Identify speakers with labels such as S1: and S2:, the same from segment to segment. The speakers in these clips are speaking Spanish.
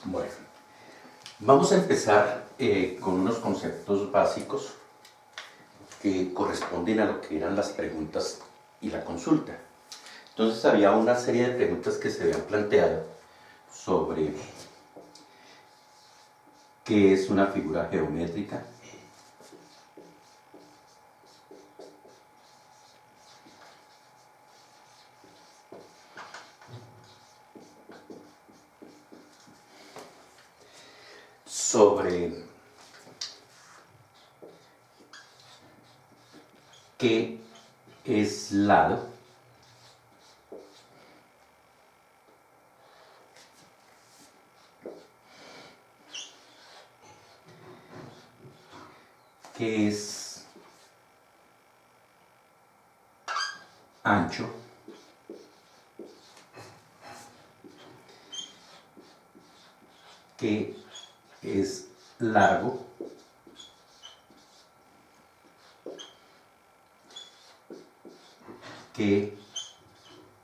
S1: Bueno, vamos a empezar con unos conceptos básicos que corresponden a lo que eran las preguntas y la consulta. Entonces había una serie de preguntas que se habían planteado sobre qué es una figura geométrica, sobre qué es lado, qué es ancho, qué es largo, qué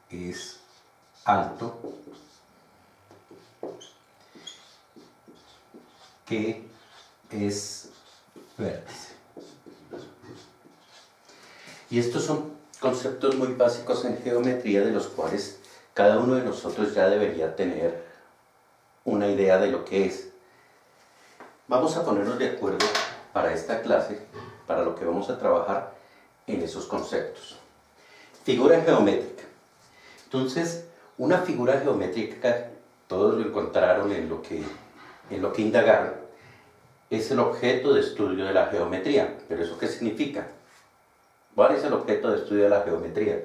S1: es alto, qué es vértice. Y estos son conceptos muy básicos en geometría de los cuales cada uno de nosotros ya debería tener una idea de lo que es. Vamos a ponernos de acuerdo para esta clase, para lo que vamos a trabajar en esos conceptos. Figura geométrica. Entonces, una figura geométrica, todos lo encontraron en lo que indagaron, es el objeto de estudio de la geometría. ¿Pero eso qué significa? ¿Cuál es el objeto de estudio de la geometría?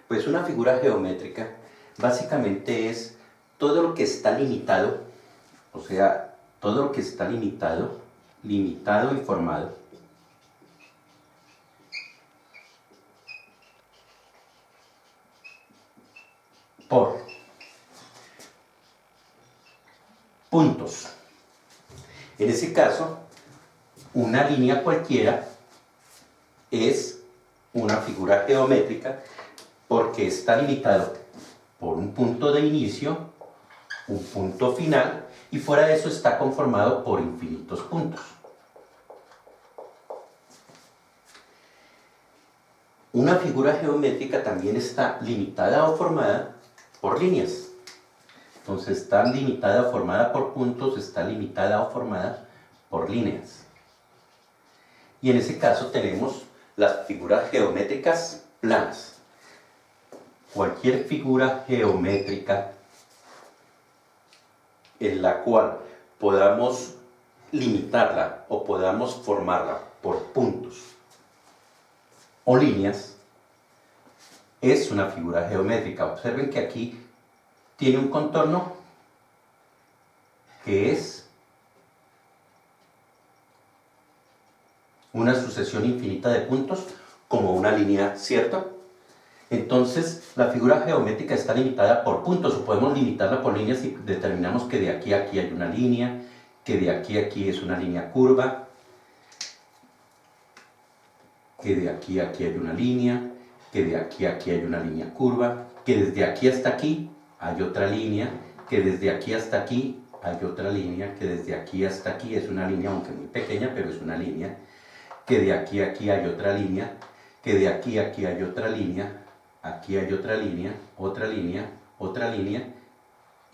S1: Pues una figura geométrica básicamente es todo lo que está limitado, o sea, todo lo que está limitado y formado por puntos. En ese caso, una línea cualquiera es una figura geométrica porque está limitado por un punto de inicio, un punto final, y fuera de eso está conformado por infinitos puntos. Una figura geométrica también está limitada o formada por líneas. Entonces está limitada o formada por puntos, está limitada o formada por líneas. Y en ese caso tenemos las figuras geométricas planas. Cualquier figura geométrica en la cual podamos limitarla o podamos formarla por puntos o líneas es una figura geométrica. Observen que aquí tiene un contorno que es una sucesión infinita de puntos como una línea, ¿cierto? Entonces, la figura geométrica está limitada por puntos, o podemos limitarla por líneas si determinamos que de aquí a aquí hay una línea, que de aquí a aquí es una línea curva, que de aquí a aquí hay una línea, que de aquí a aquí hay una línea curva, que desde aquí hasta aquí hay otra línea, que desde aquí hasta aquí hay otra línea, que desde aquí hasta aquí es una línea, aunque muy pequeña, pero es una línea, que de aquí a aquí hay otra línea, que de aquí a aquí hay otra línea, aquí hay otra línea, otra línea, otra línea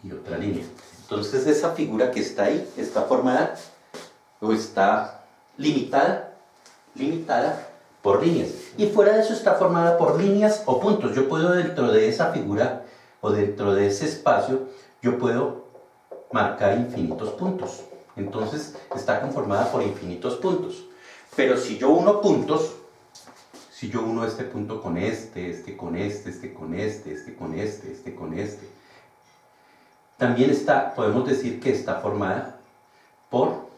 S1: y otra línea. Entonces esa figura que está ahí está formada o está limitada por líneas. Y fuera de eso está formada por líneas o puntos. Yo puedo dentro de esa figura o dentro de ese espacio, yo puedo marcar infinitos puntos. Entonces está conformada por infinitos puntos. Pero si yo uno puntos, si yo uno este punto con este con este, este con este, este con este, este con este, también podemos decir que está formada por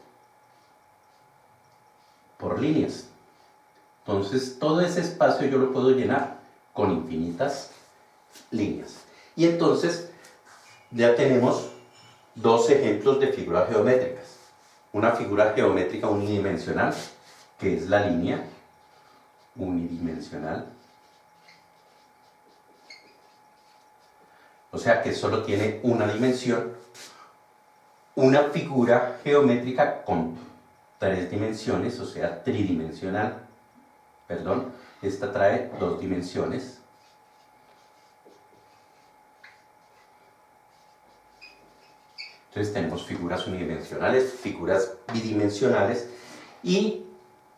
S1: líneas. Entonces todo ese espacio yo lo puedo llenar con infinitas líneas. Y entonces ya tenemos dos ejemplos de figuras geométricas. Una figura geométrica unidimensional, que es la línea unidimensional. O sea que solo tiene una dimensión. una figura geométrica con 3 dimensiones, o sea, tridimensional. Perdón, esta trae 2 dimensiones. Entonces tenemos figuras unidimensionales, figuras bidimensionales y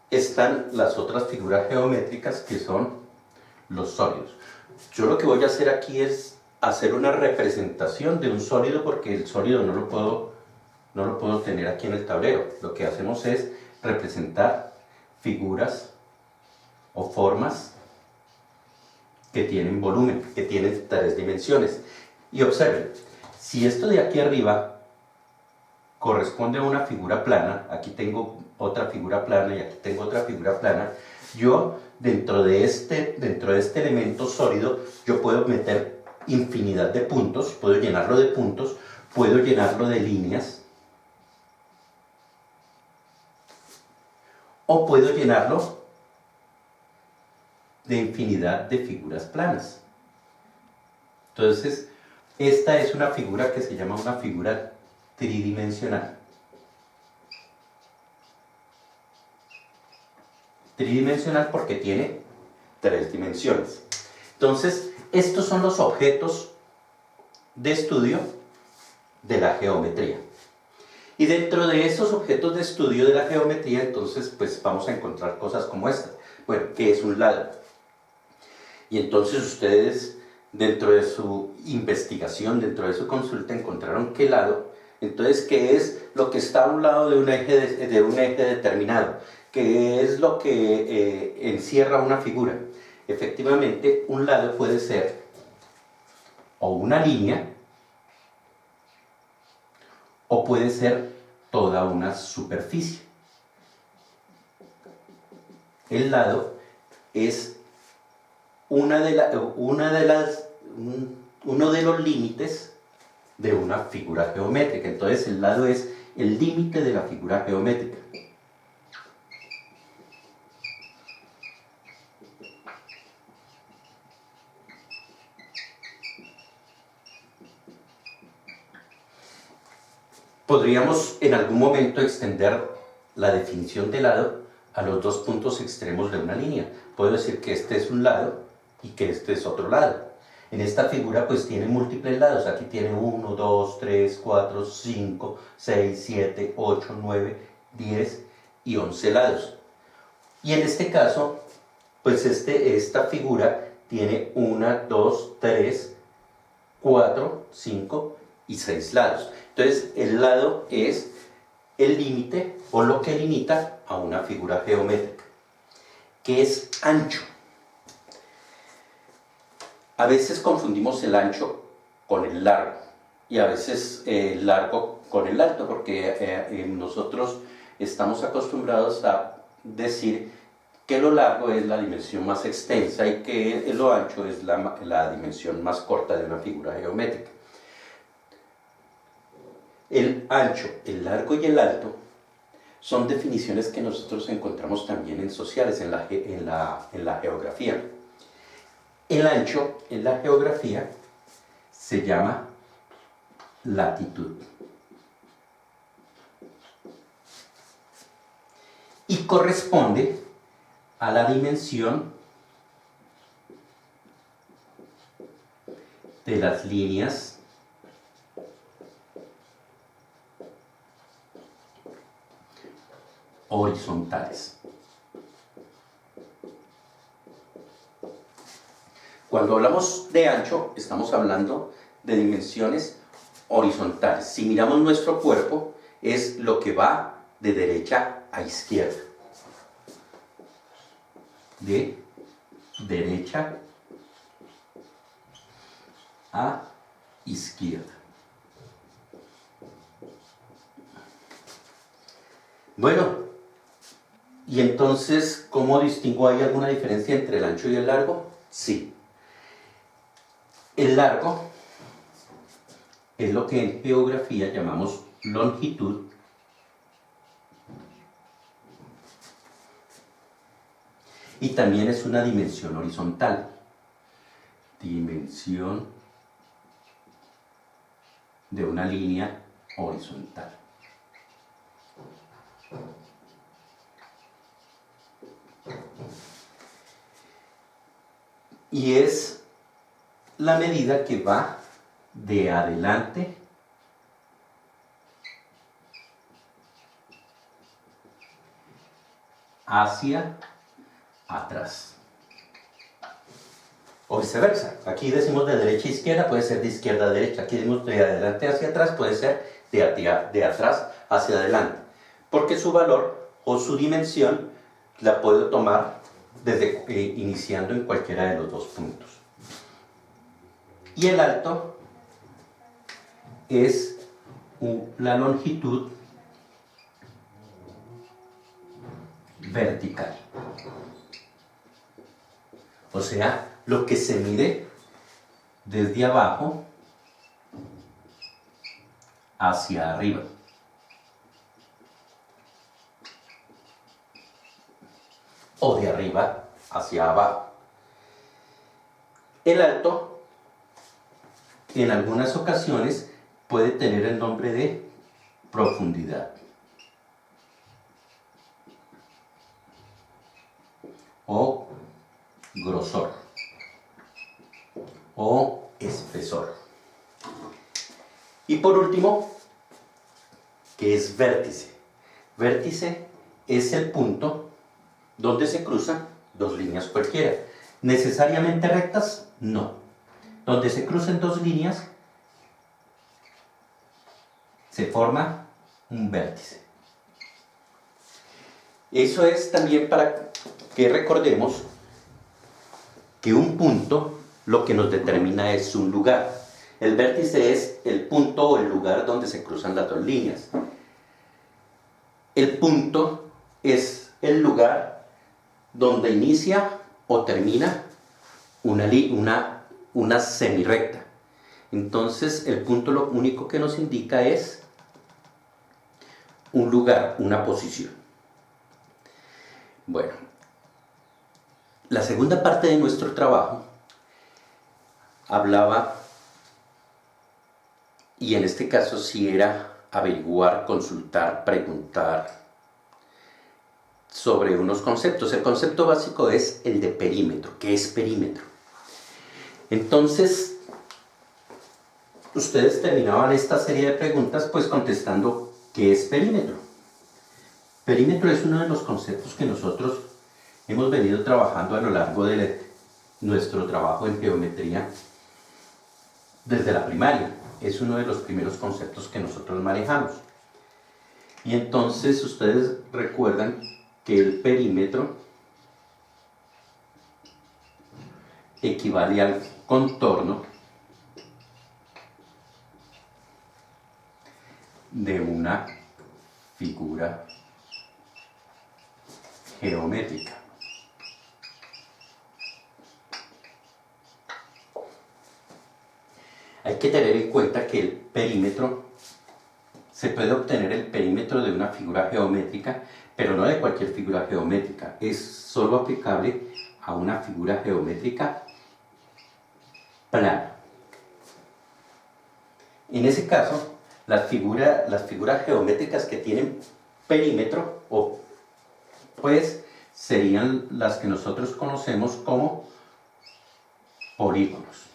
S1: están las otras figuras geométricas que son los sólidos. Yo lo que voy a hacer aquí es hacer una representación de un sólido porque el sólido no lo puedo tener aquí en el tablero. Lo que hacemos es representar figuras o formas que tienen volumen, que tienen 3 dimensiones. Y observen, si esto de aquí arriba corresponde a una figura plana, aquí tengo otra figura plana y aquí tengo otra figura plana, yo dentro de este elemento sólido yo puedo meter infinidad de puntos, puedo llenarlo de puntos, puedo llenarlo de líneas o puedo llenarlo de infinidad de figuras planas. Entonces, esta es una figura que se llama una figura tridimensional. Tridimensional porque tiene 3 dimensiones. Entonces, estos son los objetos de estudio de la geometría. Y dentro de esos objetos de estudio de la geometría, entonces, pues vamos a encontrar cosas como esta. Bueno, ¿qué es un lado? Y entonces ustedes, dentro de su investigación, dentro de su consulta, encontraron qué lado. Entonces, ¿qué es lo que está a un lado de un eje determinado? ¿Qué es lo que encierra una figura? Efectivamente, un lado puede ser o una línea o puede ser toda una superficie. El lado es uno de los límites de una figura geométrica. Entonces el lado es el límite de la figura geométrica. Podríamos en algún momento extender la definición de lado a los 2 puntos extremos de una línea. Puedo decir que este es un lado y que este es otro lado. En esta figura pues tiene múltiples lados. Aquí tiene 1, 2, 3, 4, 5, 6, 7, 8, 9, 10 y 11 lados. Y en este caso, pues esta figura tiene 1, 2, 3, 4, 5 y 6 lados. Entonces el lado es el límite o lo que limita a una figura geométrica. ¿Qué es ancho? A veces confundimos el ancho con el largo y a veces el largo con el alto, porque nosotros estamos acostumbrados a decir que lo largo es la dimensión más extensa y que lo ancho es la dimensión más corta de una figura geométrica. El ancho, el largo y el alto son definiciones que nosotros encontramos también en sociales, en la geografía. El ancho en la geografía se llama latitud. Y corresponde a la dimensión de las líneas horizontales. Cuando hablamos de ancho, estamos hablando de dimensiones horizontales. Si miramos nuestro cuerpo, es lo que va de derecha a izquierda. De derecha a izquierda. Bueno, y entonces, ¿cómo distingo? ¿Hay alguna diferencia entre el ancho y el largo? Sí. El largo es lo que en geografía llamamos longitud y también es una dimensión horizontal. Dimensión de una línea horizontal. Y es la medida que va de adelante hacia atrás. O viceversa. Aquí decimos de derecha a izquierda, puede ser de izquierda a derecha. Aquí decimos de adelante hacia atrás, puede ser de atrás hacia adelante. Porque su valor o su dimensión la puedo tomar desde iniciando en cualquiera de los dos puntos. Y el alto es la longitud vertical. O sea, lo que se mide desde abajo hacia arriba. O de arriba hacia abajo. El alto, en algunas ocasiones, puede tener el nombre de profundidad. O grosor. O espesor. Y por último, ¿qué es vértice? Vértice es el punto donde se cruzan dos líneas cualquiera. ¿Necesariamente rectas? No. Donde se crucen dos líneas, se forma un vértice. Eso es también para que recordemos que un punto lo que nos determina es un lugar. El vértice es el punto o el lugar donde se cruzan las dos líneas. El punto es el lugar donde inicia o termina una semirrecta. Entonces el punto lo único que nos indica es un lugar, una posición. Bueno, la segunda parte de nuestro trabajo hablaba, y en este caso sí era averiguar, consultar, preguntar sobre unos conceptos. El concepto básico es el de perímetro. ¿Qué es perímetro? Entonces, ustedes terminaban esta serie de preguntas pues contestando ¿qué es perímetro? Perímetro es uno de los conceptos que nosotros hemos venido trabajando a lo largo de nuestro trabajo en geometría desde la primaria. Es uno de los primeros conceptos que nosotros manejamos. Y entonces ustedes recuerdan que el perímetro equivale al contorno de una figura geométrica. Hay que tener en cuenta que el perímetro, se puede obtener el perímetro de una figura geométrica, pero no de cualquier figura geométrica. Es solo aplicable a una figura geométrica plana. En ese caso, las figuras geométricas que tienen perímetro, pues serían las que nosotros conocemos como polígonos.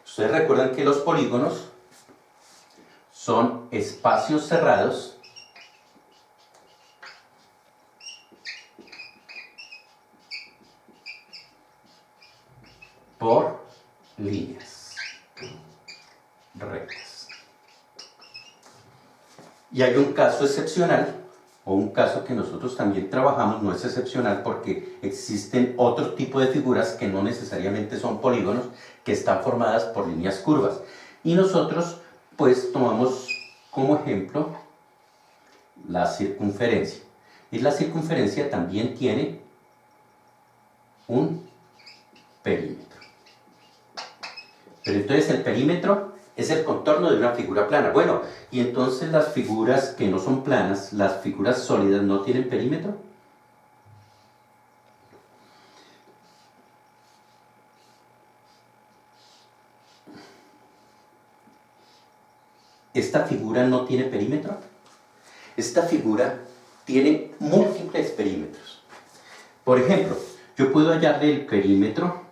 S1: Ustedes recuerdan que los polígonos son espacios cerrados por líneas rectas. Y hay un caso excepcional, o un caso que nosotros también trabajamos, no es excepcional porque existen otro tipo de figuras que no necesariamente son polígonos, que están formadas por líneas curvas. Y nosotros pues tomamos como ejemplo la circunferencia. Y la circunferencia también tiene un perímetro. Pero entonces el perímetro es el contorno de una figura plana. Bueno, y entonces las figuras que no son planas, las figuras sólidas, ¿no tienen perímetro? ¿esta figura no tiene perímetro? Esta figura tiene múltiples perímetros. Por ejemplo, yo puedo hallarle el perímetro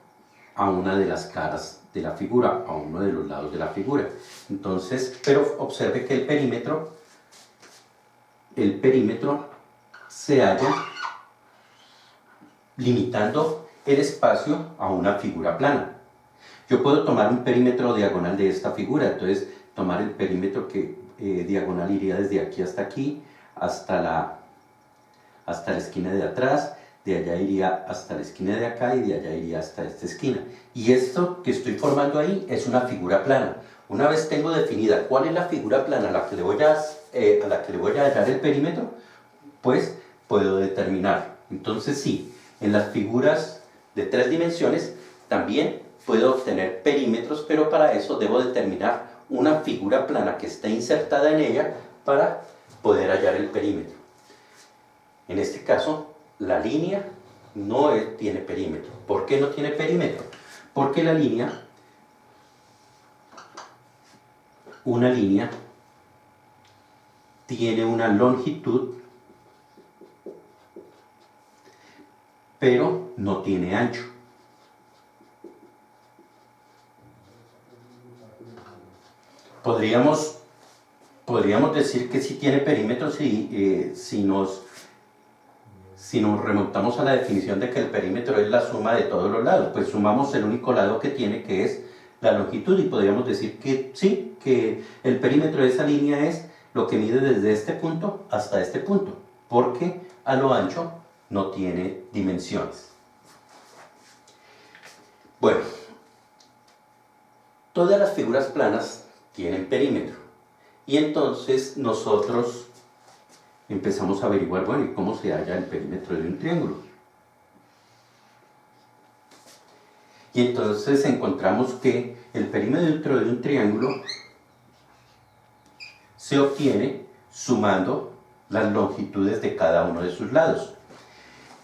S1: a una de las caras de la figura, a uno de los lados de la figura. Entonces, pero observe que el perímetro se halla limitando el espacio a una figura plana. Yo puedo tomar un perímetro diagonal de esta figura, entonces tomar el perímetro que diagonal iría desde aquí hasta aquí, hasta la esquina de atrás, de allá iría hasta la esquina de acá y de allá iría hasta esta esquina. Y esto que estoy formando ahí es una figura plana. Una vez tengo definida cuál es la figura plana a la que le voy a hallar el perímetro, pues puedo determinar. Entonces sí, en las figuras de 3 dimensiones también puedo obtener perímetros, pero para eso debo determinar una figura plana que esté insertada en ella para poder hallar el perímetro. En este caso, la línea no tiene perímetro. ¿Por qué no tiene perímetro? Porque una línea tiene una longitud, pero no tiene ancho. Podríamos decir que sí tiene perímetro si nos remontamos a la definición de que el perímetro es la suma de todos los lados. Pues sumamos el único lado que tiene, que es la longitud, y podríamos decir que sí, que el perímetro de esa línea es lo que mide desde este punto hasta este punto, porque a lo ancho no tiene dimensiones. Bueno, todas las figuras planas tienen perímetro, y entonces nosotros empezamos a averiguar, bueno, ¿y cómo se halla el perímetro de un triángulo? Y entonces encontramos que el perímetro de un triángulo se obtiene sumando las longitudes de cada uno de sus lados.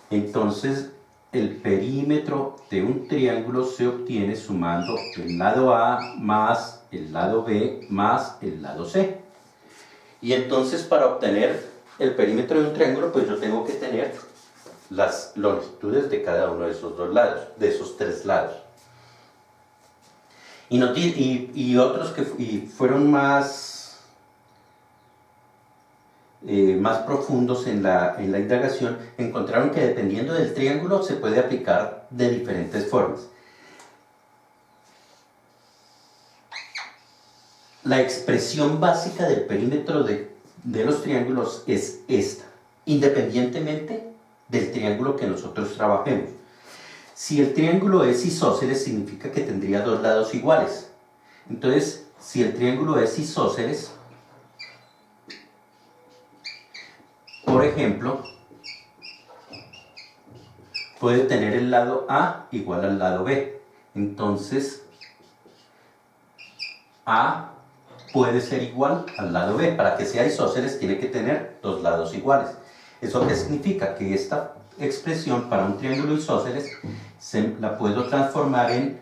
S1: Entonces, el perímetro de un triángulo se obtiene sumando el lado A más el lado B más el lado C. Y entonces, para obtener el perímetro de un triángulo, pues yo tengo que tener las longitudes de cada uno de esos dos lados, de esos 3 lados. Y otros que fueron más profundos en la indagación, encontraron que dependiendo del triángulo se puede aplicar de diferentes formas. La expresión básica del perímetro de los triángulos es esta, independientemente del triángulo que nosotros trabajemos. Si el triángulo es isósceles, significa que tendría 2 lados iguales. Entonces, si el triángulo es isósceles, por ejemplo, puede tener el lado A igual al lado B. Entonces, A puede ser igual al lado B. Para que sea isósceles tiene que tener 2 lados iguales. ¿Eso qué significa? Que esta expresión para un triángulo isósceles la puedo transformar en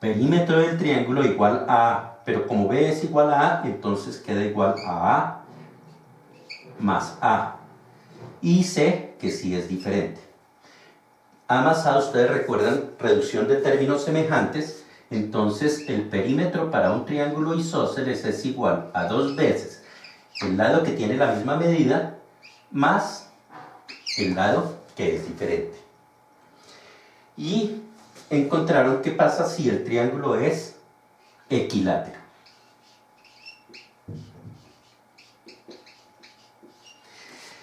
S1: perímetro del triángulo igual a A. Pero como B es igual a A, entonces queda igual a A más A. Y C, que sí es diferente. A más A, ustedes recuerdan, reducción de términos semejantes. Entonces, el perímetro para un triángulo isósceles es igual a 2 veces el lado que tiene la misma medida más el lado que es diferente. Y encontraron qué pasa si el triángulo es equilátero.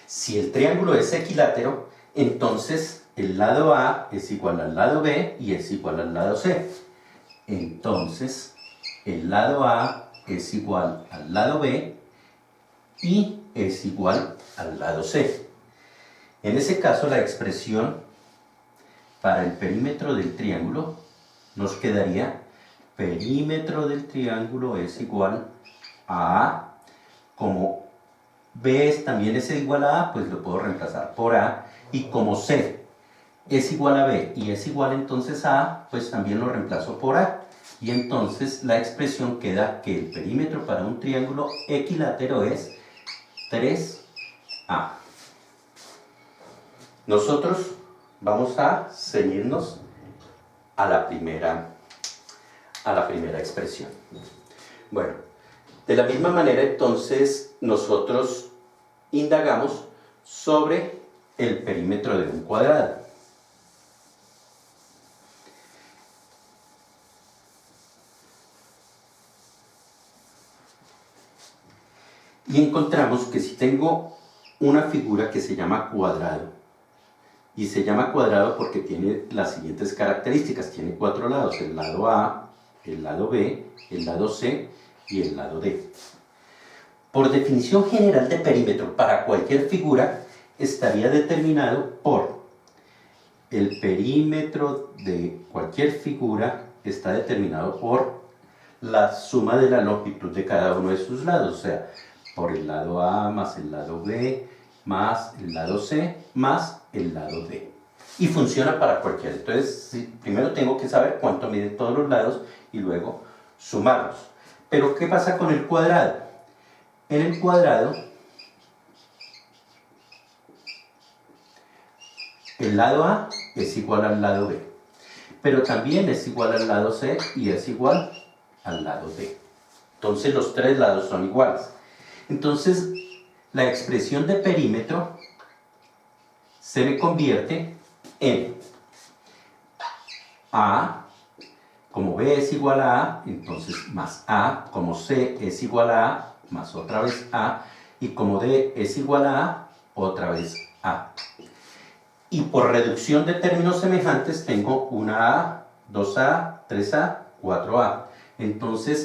S1: Si el triángulo es equilátero, entonces el lado A es igual al lado B y es igual al lado C. Entonces, el lado A es igual al lado B y es igual al lado C. En ese caso, la expresión para el perímetro del triángulo nos quedaría: perímetro del triángulo es igual a A. Como B también es igual a A, pues lo puedo reemplazar por A. Y como C es igual a B y es igual entonces a A, pues también lo reemplazo por A. Y entonces la expresión queda que el perímetro para un triángulo equilátero es 3A. Nosotros vamos a ceñirnos a la primera expresión. Bueno, de la misma manera entonces nosotros indagamos sobre el perímetro de un cuadrado. Y encontramos que si tengo una figura que se llama cuadrado, y se llama cuadrado porque tiene las siguientes características, tiene 4 lados, el lado A, el lado B, el lado C y el lado D. Por definición general de perímetro para cualquier figura estaría determinado por el perímetro de cualquier figura está determinado por la suma de la longitud de cada uno de sus lados, o sea, por el lado A más el lado B más el lado C más el lado D. Y funciona para cualquiera. Entonces, primero tengo que saber cuánto miden todos los lados y luego sumarlos. Pero, ¿qué pasa con el cuadrado? En el cuadrado, el lado A es igual al lado B, pero también es igual al lado C y es igual al lado D. Entonces, los tres lados son iguales. Entonces, la expresión de perímetro se me convierte en A, como B es igual a A, entonces más A, como C es igual a A, más otra vez A, y como D es igual a A, otra vez A. Y por reducción de términos semejantes tengo una A, 2A, 3A, 4A. Entonces,